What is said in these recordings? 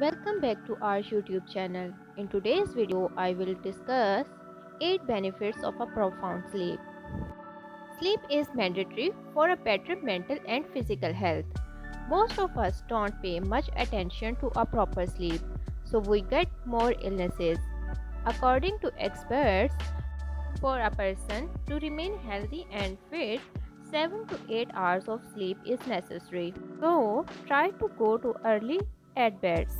Welcome back to our YouTube channel. In today's video, I will discuss 8 benefits of a profound sleep. Sleep is mandatory for a better mental and physical health. Most of us don't pay much attention to a proper sleep, so we get more illnesses. According to experts, for a person to remain healthy and fit, 7 to 8 hours of sleep is necessary. So, try to go to early at beds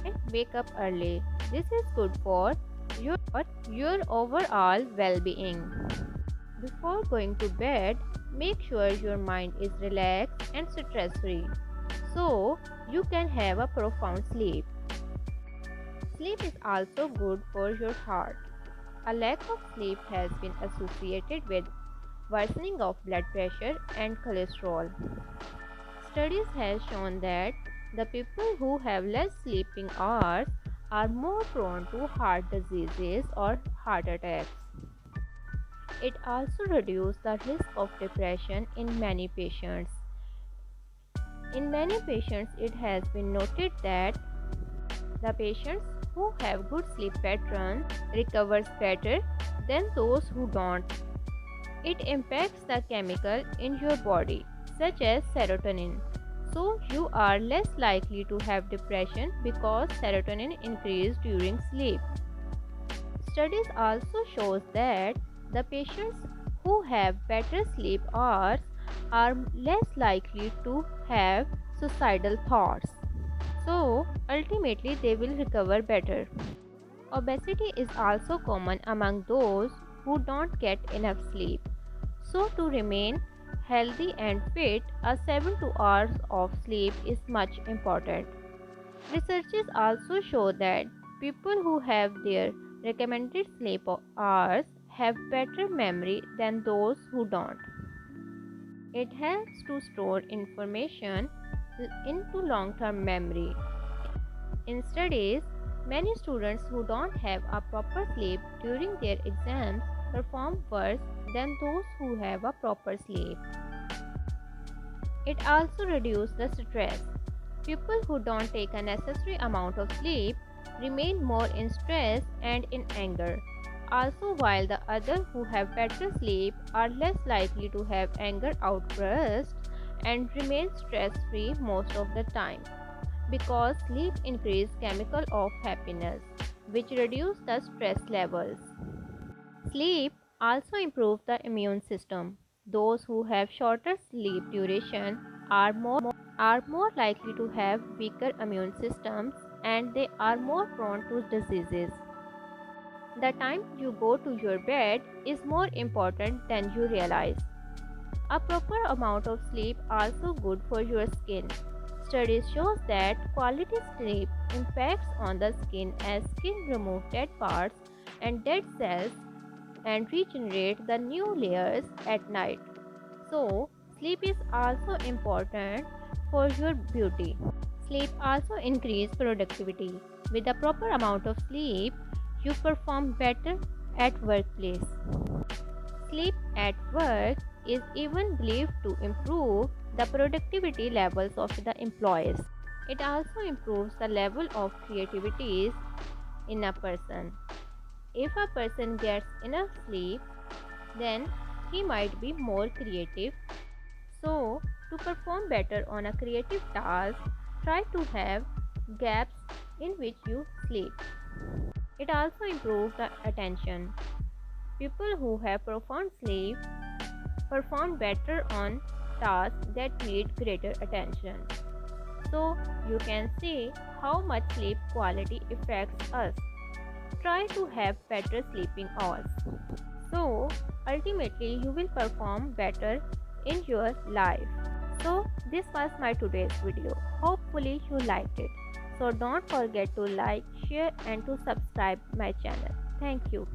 and wake up early. This is good for your, your overall well being. Before going to bed, make sure your mind is relaxed and stress free so you can have a profound sleep. Sleep is also good for your heart. A lack of sleep has been associated with worsening of blood pressure and cholesterol. Studies have shown that the people who have less sleeping hours are more prone to heart diseases or heart attacks. It also reduces the risk of depression in many patients. In many patients, it has been noted that the patients who have good sleep patterns recovers better than those who don't. It impacts the chemical in your body, such as serotonin. So you are less likely to have depression because serotonin increases during sleep. Studies also shows that the patients who have better sleep hours are less likely to have suicidal thoughts. So ultimately they will recover better. Obesity is also common among those who don't get enough sleep. So, to remain healthy and fit, a 7 to 2 hours of sleep is much important. Researchers also show that people who have their recommended sleep hours have better memory than those who don't. It helps to store information into long term memory. In studies, many students who don't have a proper sleep during their exams perform worse than those who have a proper sleep. It also reduces the stress. People who don't take a necessary amount of sleep remain more in stress and in anger. Also, while the others who have better sleep are less likely to have anger outbursts and remain stress free most of the time because sleep increases chemical of happiness which reduce the stress levels. Sleep also improves the immune system. Those who have shorter sleep duration are more likely to have weaker immune systems and they are more prone to diseases. The time you go to your bed is more important than you realize. A proper amount of sleep also good for your skin. Studies shows that quality sleep impacts on the skin as skin remove dead parts and dead cells and regenerate the new layers at night. So, sleep is also important for your beauty. Sleep also increases productivity. With a proper amount of sleep, you perform better at workplace. Sleep at work is even believed to improve the productivity levels of the employees. It also improves the level of creativity in a person. If a person gets enough sleep, then he might be more creative. So, to perform better on a creative task, try to have gaps in which you sleep. It also improves the attention. People who have profound sleep perform better on tasks that need greater attention. So, you can see how much sleep quality affects us. Try to have better sleeping hours. So, ultimately, you will perform better in your life. So, this was my today's video. Hopefully, you liked it. So, don't forget to like, share, and to subscribe my channel. Thank you.